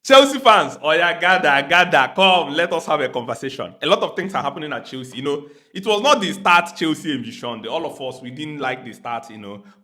Chelsea fans, oh yeah, gather, come, let us have a conversation. A lot of things are happening at Chelsea. It was not the start Chelsea envisioned. All of us, we didn't like the start,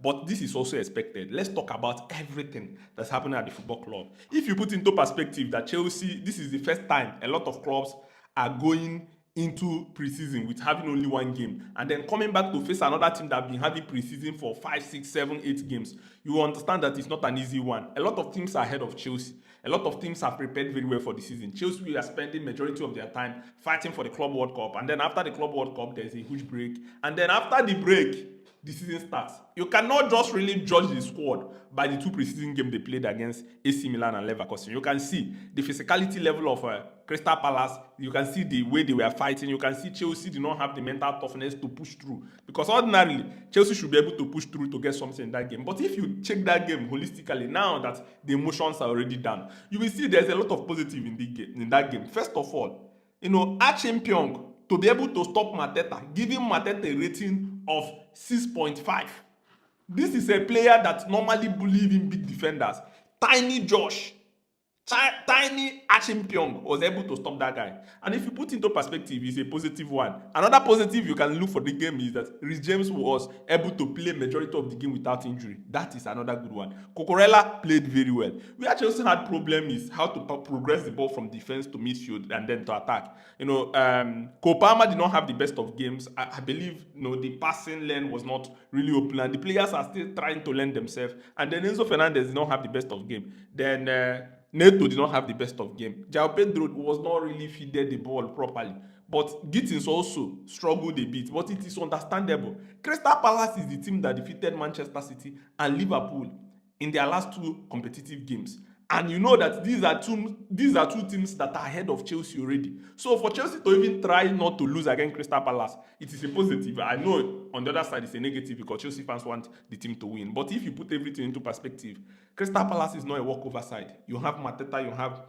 but this is also expected. Let's talk about everything that's happening at the football club. If you put into perspective that Chelsea, this is the first time a lot of clubs are going into preseason with having only one game and then coming back to face another team that have been having preseason for 5, 6, 7, 8 games, you will understand that it's not an easy one. A lot of teams are ahead of Chelsea. A lot of teams have prepared very well for the season. Chelsea are spending majority of their time fighting for the Club World Cup, and then after the Club World Cup, there's a huge break, and then after the break, the season starts. You cannot just really judge the squad by the two preseason games they played against AC Milan and Leverkusen. You can see the physicality level of Crystal Palace. You can see the way they were fighting. You can see Chelsea did not have the mental toughness to push through. Because ordinarily, Chelsea should be able to push through to get something in that game. But if you check that game holistically, now that the emotions are already done, you will see there's a lot of positive in that game. First of all, Pyong, to be able to stop Mateta, giving Mateta a rating of 6.5. This is a player that normally believes in big defenders. Tiny Josh, tiny Pyong was able to stop that guy. And if you put into perspective, it's a positive one. Another positive you can look for the game is that Reece James was able to play majority of the game without injury. That is another good one. Cucurella played very well. Where Chelsea had problem is how to progress the ball from defense to midfield and then to attack. Cole Palmer did not have the best of games. I believe the passing lane was not really open, and the players are still trying to learn themselves. And then Enzo Fernandez did not have the best of game. Then Neto did not have the best of game. João Pedro was not really feeded the ball properly. But Gittins also struggled a bit, but it is understandable. Crystal Palace is the team that defeated Manchester City and Liverpool in their last two competitive games. And you know that these are two teams that are ahead of Chelsea already. So for Chelsea to even try not to lose against Crystal Palace, it is a positive. I know on the other side it's a negative because Chelsea fans want the team to win. But if you put everything into perspective, Crystal Palace is not a walkover side. You have Mateta, you have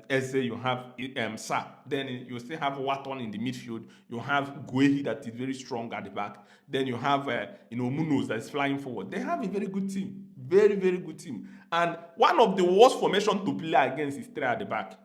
Eze, you have Sa. Then you still have Watton in the midfield. You have Guehi that is very strong at the back. Then you have Munoz that is flying forward. They have a very good team. Very, very good team. And one of the worst formations to play against is three at the back.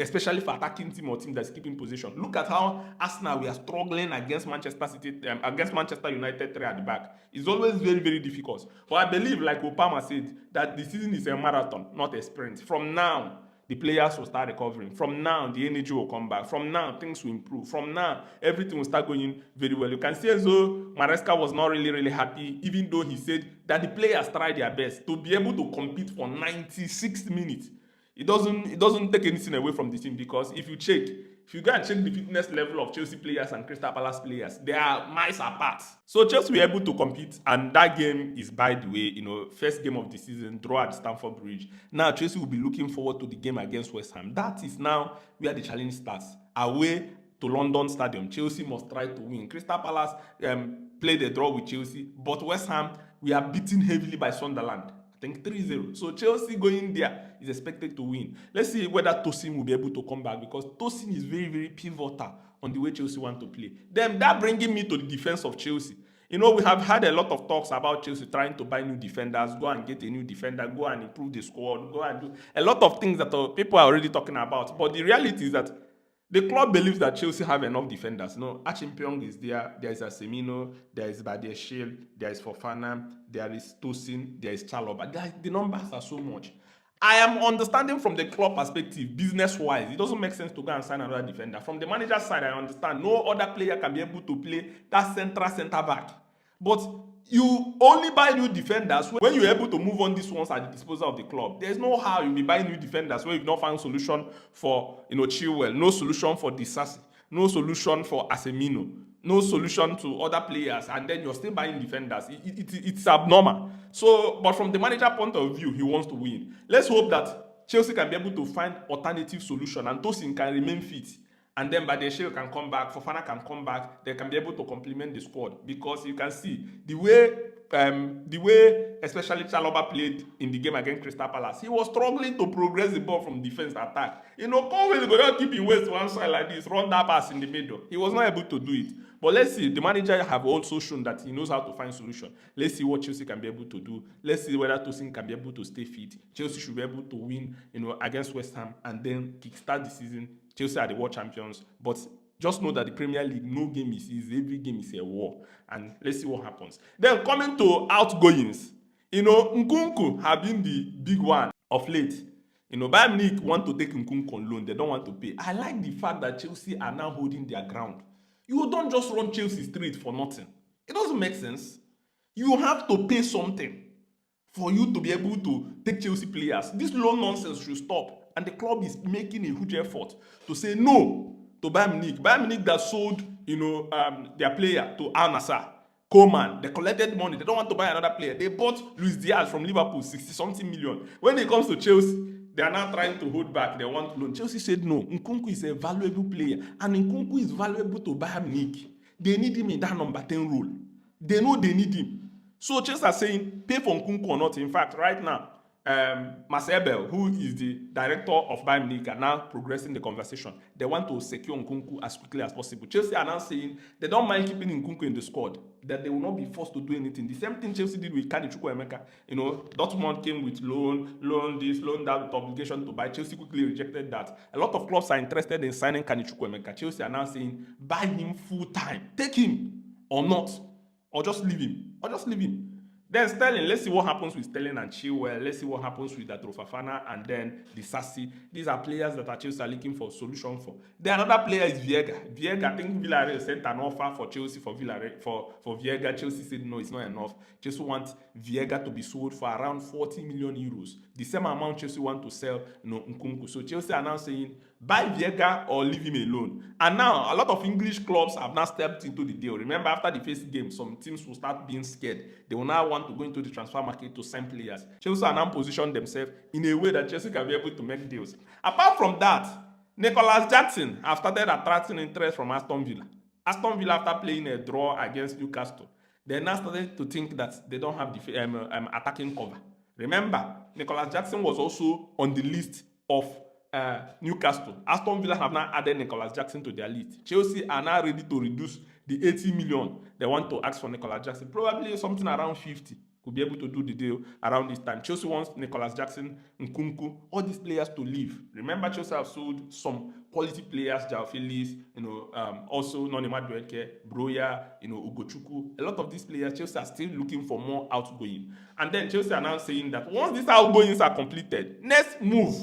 Especially for attacking team or team that's keeping position. Look at how Arsenal we are struggling against Manchester City, against Manchester United three at the back. It's always very, very difficult. But I believe, like Obama said, that the season is a marathon, not a sprint. From now, the players will start recovering. From now, the energy will come back. From now, things will improve. From now, everything will start going very well. You can see as though Maresca was not really, really happy, even though he said that the players tried their best to be able to compete for 96 minutes. It doesn't take anything away from the team, because if you go and check the fitness level of Chelsea players and Crystal Palace players, they are miles apart. So Chelsea were able to compete, and that game is, by the way, first game of the season, draw at Stamford Bridge. Now Chelsea will be looking forward to the game against West Ham. That is now where the challenge starts. Away to London Stadium, Chelsea must try to win. Crystal Palace played a draw with Chelsea, but West Ham, we are beaten heavily by Sunderland. I think 3-0. So Chelsea going there is expected to win. Let's see whether Tosin will be able to come back, because Tosin is very, very pivotal on the way Chelsea want to play. Then that bringing me to the defense of Chelsea. We have had a lot of talks about Chelsea trying to buy new defenders, go and get a new defender, go and improve the squad, go and do a lot of things that people are already talking about. But the reality is that the club believes that Chelsea have enough defenders. Pyong is there. There is Asemino. There is Badiashile. There is Fofana. There is Tosin. There is Chalobah. The numbers are so much. I am understanding from the club perspective, business-wise, it doesn't make sense to go and sign another defender. From the manager's side, I understand no other player can be able to play that centre back. But you only buy new defenders when you're able to move on these ones at the disposal of the club. There's no how you'll be buying new defenders when you've not found solution for Chilwell, no solution for Disasi, no solution for Asemino, no solution to other players, and then you're still buying defenders. It's abnormal. So, but from the manager point of view, he wants to win. Let's hope that Chelsea can be able to find alternative solution, and Tosin can remain fit. And then Badiashile can come back, Fofana can come back, they can be able to complement the squad. Because you can see, the way especially Chalobah played in the game against Crystal Palace, he was struggling to progress the ball from defense to attack. Conway go just keep him waist one side like this, run that pass in the middle. He was not able to do it. But let's see, the manager have also shown that he knows how to find solution. Let's see what Chelsea can be able to do. Let's see whether Tosin can be able to stay fit. Chelsea should be able to win, against West Ham and then kickstart the season. Chelsea are the world champions, but just know that the Premier League, no game is easy. Every game is a war. And let's see what happens. Then coming to outgoings, Nkunku have been the big one of late. Bayern Munich want to take Nkunku on loan. They don't want to pay. I like the fact that Chelsea are now holding their ground. You don't just run Chelsea straight for nothing. It doesn't make sense. You have to pay something for you to be able to take Chelsea players. This loan nonsense should stop. And the club is making a huge effort to say no to Bayern Munich. Bayern Munich that sold, their player to Al Nassr, Coman. They collected money. They don't want to buy another player. They bought Luis Diaz from Liverpool, 60-something million. When it comes to Chelsea, they are now trying to hold back. They want loan. Chelsea said no. Nkunku is a valuable player. And Nkunku is valuable to Bayern Munich. They need him in that number 10 role. They know they need him. So Chelsea are saying, pay for Nkunku or not. In fact, right now, Marcel, who is the director of Bayern Munich, are now progressing the conversation. They want to secure Nkunku as quickly as possible. Chelsea are now saying they don't mind keeping Nkunku in the squad, that they will not be forced to do anything. The same thing Chelsea did with Kani Chukwuemeka. Dortmund came with loan this, loan that, with obligation to buy. Chelsea quickly rejected that. A lot of clubs are interested in signing Kani Chukwuemeka. Chelsea are now saying, buy him full time. Take him or not. Or just leave him. Then Sterling, let's see what happens with Sterling and Chilwell. Let's see what happens with Datro Fofana and then the Sassi. These are players that are Chelsea are looking for a solution for. Then another player is Viega. Viega, I think Villarreal sent an offer for Chelsea for Viega. Chelsea said no, it's not enough. Chelsea wants Viega to be sold for around 40 million euros. The same amount Chelsea want to sell Nkunku. So Chelsea are now saying, buy Viega or leave him alone. And now, a lot of English clubs have now stepped into the deal. Remember, after the first game, some teams will start being scared. They will now want to go into the transfer market to sign players. Chelsea are now position themselves in a way that Chelsea can be able to make deals. Apart from that, Nicholas Jackson have started attracting interest from Aston Villa. Aston Villa, after playing a draw against Newcastle, they now started to think that they don't have the attacking cover. Remember, Nicholas Jackson was also on the list of Newcastle. Aston Villa have now added Nicholas Jackson to their list. Chelsea are now ready to reduce the 80 million they want to ask for Nicholas Jackson. Probably something around 50 could be able to do the deal around this time. Chelsea wants Nicholas Jackson, Nkunku, all these players to leave. Remember, Chelsea have sold some quality players, João Felix, also Nonima Dueke, Broya, Ugochukwu. A lot of these players, Chelsea are still looking for more outgoing. And then Chelsea are now saying that once these outgoings are completed, next move,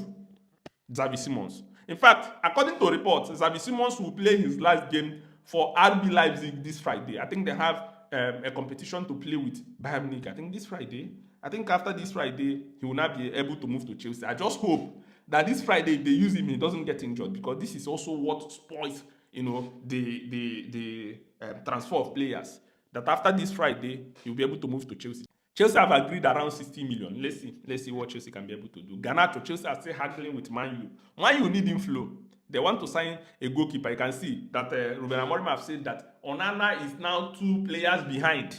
Xavi Simons. In fact, according to reports, Xavi Simons will play his last game for RB Leipzig this Friday. I think they have a competition to play with Bayern Munich. I think this Friday. I think after this Friday, he will not be able to move to Chelsea. I just hope that this Friday, if they use him, he doesn't get injured, because this is also what spoils, the transfer of players. That after this Friday, he'll be able to move to Chelsea. Chelsea have agreed around 60 million. Let's see what Chelsea can be able to do. Garnacho, Chelsea are still haggling with Man U. Man U need inflow. They want to sign a goalkeeper. You can see that Ruben Amorim have said that Onana is now 2 players behind.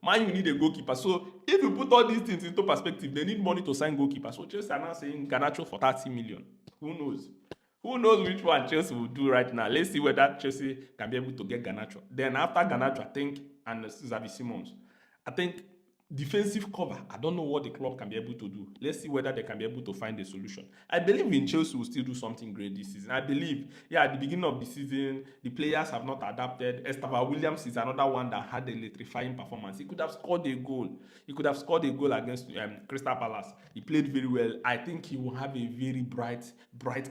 Man U need a goalkeeper. So if you put all these things into perspective, they need money to sign goalkeeper. So Chelsea are now saying Garnacho for 30 million. Who knows? Who knows which one Chelsea will do right now? Let's see whether Chelsea can be able to get Garnacho. Then after Garnacho, I think, and Xavi Simons, I think defensive cover, I don't know what the club can be able to do. Let's see whether they can be able to find a solution. I believe in Chelsea will still do something great this season. I believe, at the beginning of the season, the players have not adapted. Estava Williams is another one that had an electrifying performance. He could have scored a goal. He could have scored a goal against Crystal Palace. He played very well. I think he will have a very bright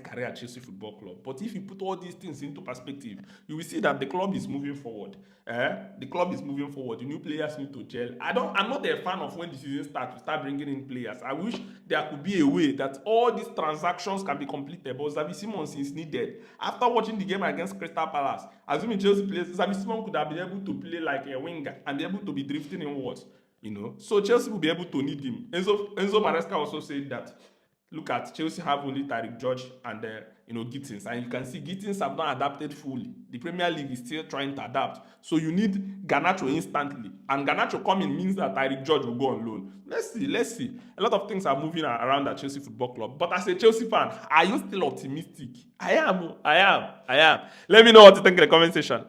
career at Chelsea Football Club. But if you put all these things into perspective, you will see that the club is moving forward. The club is moving forward. The new players need to gel. I'm not a fan of when the season starts to start bringing in players. I wish there could be a way that all these transactions can be completed, but Xavi Simons is needed. After watching the game against Crystal Palace, assuming Chelsea plays, Xavi Simons could have been able to play like a winger and be able to be drifting inwards. So Chelsea will be able to need him. Enzo Maresca also said that, look at Chelsea have only Tariq George and Gittins, and you can see Gittins have not adapted fully. The Premier League is still trying to adapt, so you need Garnacho instantly. And Garnacho coming means that Tyreek George will go on loan. Let's see, let's see. A lot of things are moving around at Chelsea Football Club. But as a Chelsea fan, are you still optimistic? I am. Let me know what you think in the comment section.